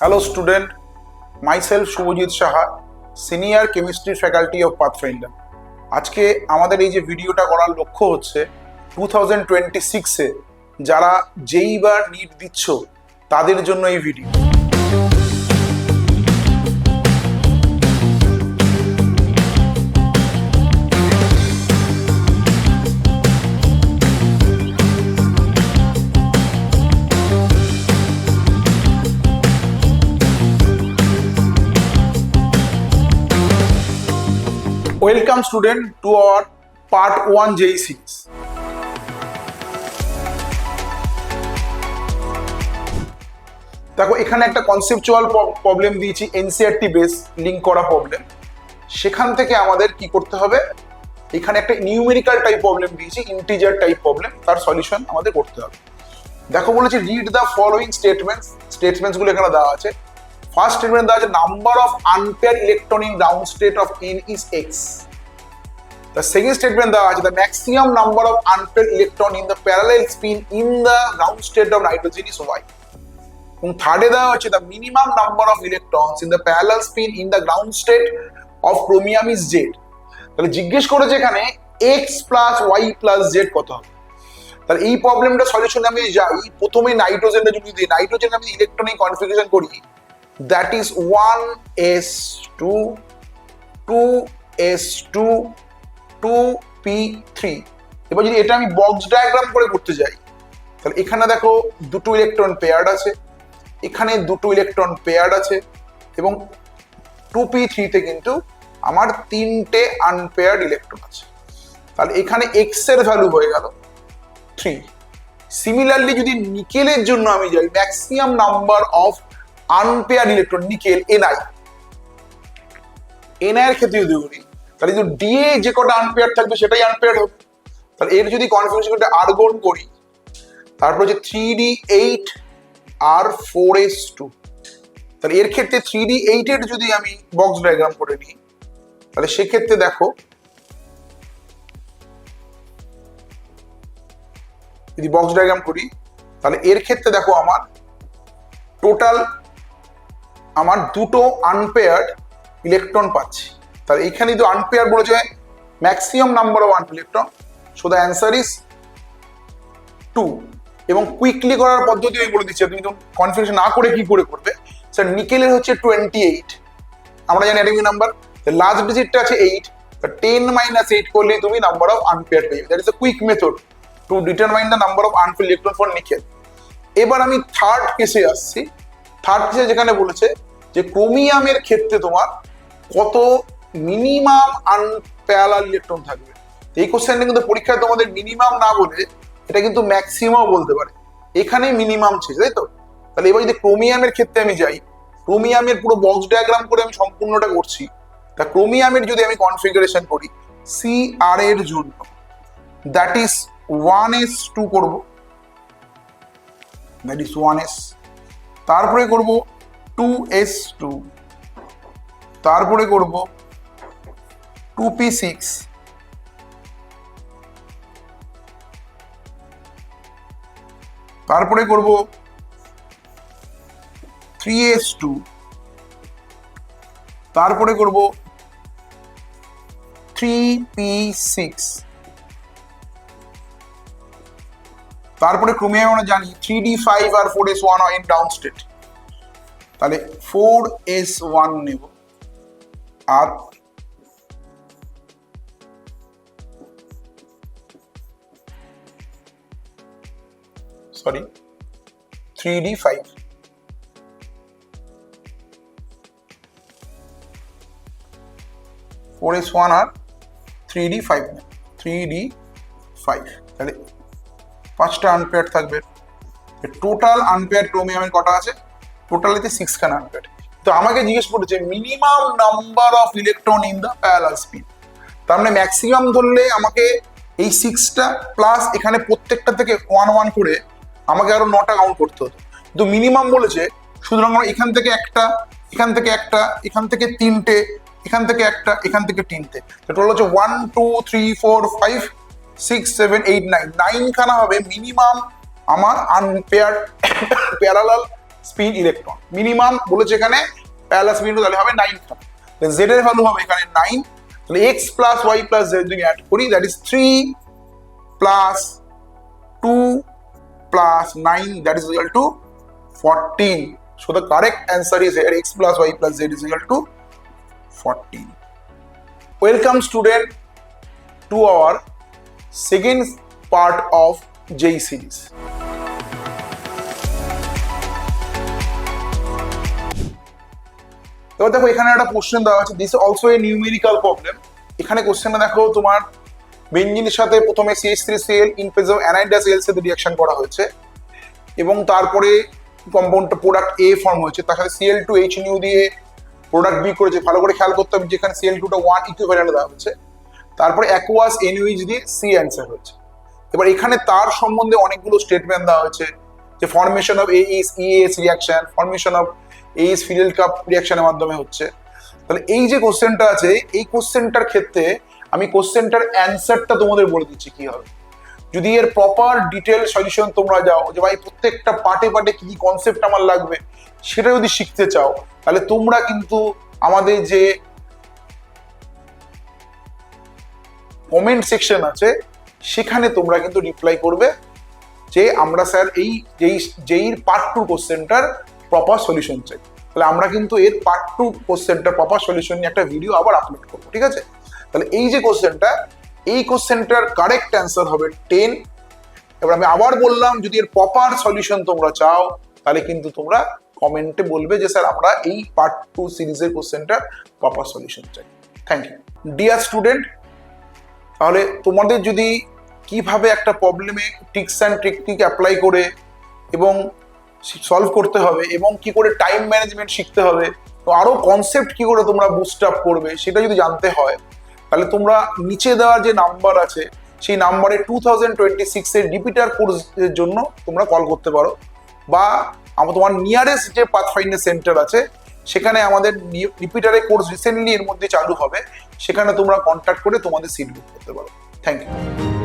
Hello student, myself Shubhajit Saha, senior chemistry faculty of Pathfinder. আজকে আমাদের এই যে ভিডিওটা করার লক্ষ্য হচ্ছে 2026-এ যারা যেই বা নিট দিচ্ছ তাদের জন্য এই video. Welcome student to our part 1 JEE series. দেখো এখানে একটা কনসেপচুয়াল প্রবলেম দিয়েছি, এনসিইআরটি বেস লিংক করা প্রবলেম। সেখান থেকে আমাদের কি করতে হবে, এখানে একটা নিউমেরিক্যাল টাইপ প্রবলেম দিয়েছি, ইন্টিজার টাইপ প্রবলেম, তার সলিউশন আমাদের করতে হবে। দেখো বলেছে রিড দ্য ফলোইং স্টেটমেন্টস গুলো এখানে দেওয়া আছে। ফার্স্ট স্টেটমেন্ট দেওয়া আছে number of unpair electron in ground state of n is x. The second statement দেওয়া আছে the maximum number of unpaired electron in the parallel spin in the ground state of nitrogen is y. এবং থার্ডে দেওয়া হচ্ছে the minimum number of electrons in the parallel spin in the ground state of chromium is z. তাহলে জিজ্ঞেস করেছে এখানে x plus y plus z কত হবে। তাহলে এই প্রবলেমটা সলিউশনে আমি যাই, প্রথমে নাইট্রোজেনটা যদি দিই, নাইট্রোজেন আমি ইলেকট্রনিক কনফিগারেশন করি, that is 1s2 2s2 2p3। এবার যদি এটা আমি বক্স ডায়াগ্রাম করে করতে যাই, তাহলে এখানে দেখো দুটো ইলেকট্রন পেয়ার্ড আছে, এখানে দুটো ইলেকট্রন পেয়ার্ড আছে, এবং 2p3 তে কিন্তু আমার তিনটে আনপেয়ার্ড ইলেকট্রন আছে। তাহলে এখানে x এর ভ্যালু হয়ে গেল 3। সিমিলারলি যদি নিকেলের জন্য আমি যাই, maximum number of unpaired electron nickel ni এর ক্ষেত্রে যদি করি, তাহলে যদি ডিএ যে কটা আনপেয়ার্ড থাকবে সেটাই আনপেয়ার্ড হবে। তাহলে এর যদি কনফিগারেশনটা আর্গন করি, তারপর হচ্ছে 3d8 আর 4s2। তাহলে এর ক্ষেত্রে 3d8 এর যদি আমি বক্স ডায়াগ্রাম করে নিই, তাহলে সেক্ষেত্রে দেখো যদি বক্স ডায়াগ্রাম করি, তাহলে এর ক্ষেত্রে দেখো আমার টোটাল আমার দুটো আনপেয়ার্ড ইলেকট্রন পাচ্ছি। তাহলে এখানে তো আনপেয়ার বলেছে maximum number of unpair electron, so the answer is 2। এবং কুইকলি করার পদ্ধতি আমি বলে দিচ্ছি, তুমি তো কনফিউশন না করে কি করে করবে। স্যার নিকেলের হচ্ছে 28, আমরা জানি অ্যাটমিক নাম্বার, লাস্ট ডিজিটটা আছে 8, 10 - 8 করলেই তুমি নাম্বার অফ আনপেয়ার পেয়ে যাবে। That is a quick method to determine the number of unpair electron for nickel. এবার আমি থার্ড কেসে আসছি। থার্ড কেসে যেখানে বলেছে যে ক্রোমিয়ামের ক্ষেত্রে তোমার কত মিনিমাম আনপ্যারালাল ইলেকট্রন থাকবে। এই কোশ্চেনটা কিন্তু পরীক্ষায় তোমাদের মিনিমাম না বলে এটা কিন্তু ম্যাক্সিমাম বলতে পারে, এখানে মিনিমাম ছিল, তাই তো। তাহলে এবার যদি ক্রোমিয়ামের ক্ষেত্রে আমি যাই, ক্রোমিয়ামের পুরো বক্স ডায়াগ্রাম করে আমি সম্পূর্ণটা করছি। তা ক্রোমিয়ামের যদি আমি কনফিগারেশন করি Cr এর জন্য, দ্যাট ইজ 1s2 করব, দ্যাট ইজ 1s, তারপরে করব 2s2, তারপরে করব 2p6, তারপরে করব 3s2, তারপরে করব 3p6, তারপরে ক্রোমিয়াম আমরা জানি 3d5 R 4s1 in down state. তাহলে 4s1 নেব, আর সরি 3d5, 4s1 আর 3d5 নেব, 3d5। তাহলে 5টা আনপেয়ার্ড থাকবে। টোটাল আনপেয়ার্ড ক্রোমিয়ামের কটা আছে? টোটালিতে 6 খানা আনপেয়ার্ড। তো আমাকে জিজ্ঞেস করেছে minimum number of electron in the parallel spin. তার মানে ম্যাক্সিমাম ধরলে আমাকে এই 6টা প্লাস এখানে প্রত্যেকটা থেকে 1 1 করে আমাকে আরো 9টা কাউন্ট করতে হতো। কিন্তু মিনিমাম বলেছে, সুতরাং এখান থেকে একটা, এখান থেকে একটা, এখান থেকে 3টে, এখান থেকে একটা, এখান থেকে 3টে, টোটাল হচ্ছে 1 2 3 4 5 6 7 8 9 খানা হবে মিনিমাম আমার unpaired parallel spin electron. Minimum বলেছে এখানে প্যারালাল স্পিন তাহলে হবে 9 খানা। z এর ভ্যালু হবে এখানে 9, তাহলে x plus y plus z যদি অ্যাড করি that is 3 plus 2 plus 9, that is equal to 14. So the correct answer is here, x plus y plus z is equal to 14. Welcome student to our second part of JEE series. এবার দেখো এখানে একটা question দেওয়া আছে, this also a numerical problem. এখানে কোশ্চেনটা দেখো তোমার বেঞ্জিনের সাথে প্রথমে CH3Cl ইন প্রেজেন্স অফ অ্যানাইডাস এর সাথে রিঅ্যাকশন করা হয়েছে এবং তারপরে কম্পাউন্ডটা প্রোডাক্ট A ফর্ম হয়েছে, তার সাথে Cl2H নিউ দিয়ে প্রোডাক্ট B করেছে। ভালো করে খেয়াল করতে হবে যেখানে Cl2টা 1 ইকুইভ্যালেন্ট দেওয়া হয়েছে, তারপরে অ্যাকুয়াস NaOH দিয়ে C অ্যান্সার হয়েছে। এবার এখানে তার সম্বন্ধে অনেকগুলো স্টেটমেন্ট দেওয়া হয়েছে যে formation of AES reaction, formation of AES phenyl cup রিঅ্যাকশনের মাধ্যমে হচ্ছে। তাহলে এই যে কোশ্চেনটা আছে এই কোশ্চেনটার ক্ষেত্রে আমি কোশ্চেনটার অ্যান্সারটা তোমাদের বলে দিচ্ছি কি হবে। যদি এর প্রপার ডিটেল সলিউশন তোমরা যাও যে ভাই প্রত্যেকটা পার্টে পার্টে কি কি কনসেপ্ট আমার লাগবে সেটা যদি শিখতে চাও, তাহলে তোমরা কিন্তু আমাদের যে কমেন্ট সেকশন আছে সেখানে তোমরা কিন্তু রিপ্লাই করবে যে আমরা স্যার এই যেই পার্ট 2 কোশ্চেনটার প্রপার সলিউশন চাই। তাহলে আমরা কিন্তু এর পার্ট 2 কোশ্চেনটার প্রপার সলিউশন নিয়ে একটা ভিডিও আবার আপলোড করবো, ঠিক আছে? তাহলে এই যে কোশ্চেনটা, এই কোশ্চেনটার কারেক্ট অ্যান্সার হবে 10। এবার আমি আবার বললাম যদি এর প্রপার সলিউশন তোমরা চাও তাহলে কিন্তু তোমরা কমেন্টে বলবে যে স্যার আমরা এই পার্ট 2 সিরিজের কোশ্চেনটার প্রপার সলিউশন চাই। Thank you dear student. তাহলে তোমাদের যদি কিভাবে একটা প্রবলেমে টিপস অ্যান্ড টেকনিক অ্যাপ্লাই করে এবং সলভ করতে হবে এবং কি করে টাইম ম্যানেজমেন্ট শিখতে হবে, তো আরো কনসেপ্ট কি করে তোমরা বুস্ট আপ করবে সেটা যদি জানতে হয় তাহলে তোমরা নিচে দেওয়া যে নাম্বার আছে সেই নাম্বারে 2026 এর রিপিটার কোর্সের জন্য তোমরা কল করতে পারো, বা তোমার নিয়ারেস্ট যে পাথফাইন্ডার সেন্টার আছে সেখানে আমাদের রিপিটারের কোর্স রিসেন্টলি এর মধ্যে চালু হবে, সেখানে তোমরা কন্ট্যাক্ট করে তোমাদের সিট বুক করতে পারো। Thank you.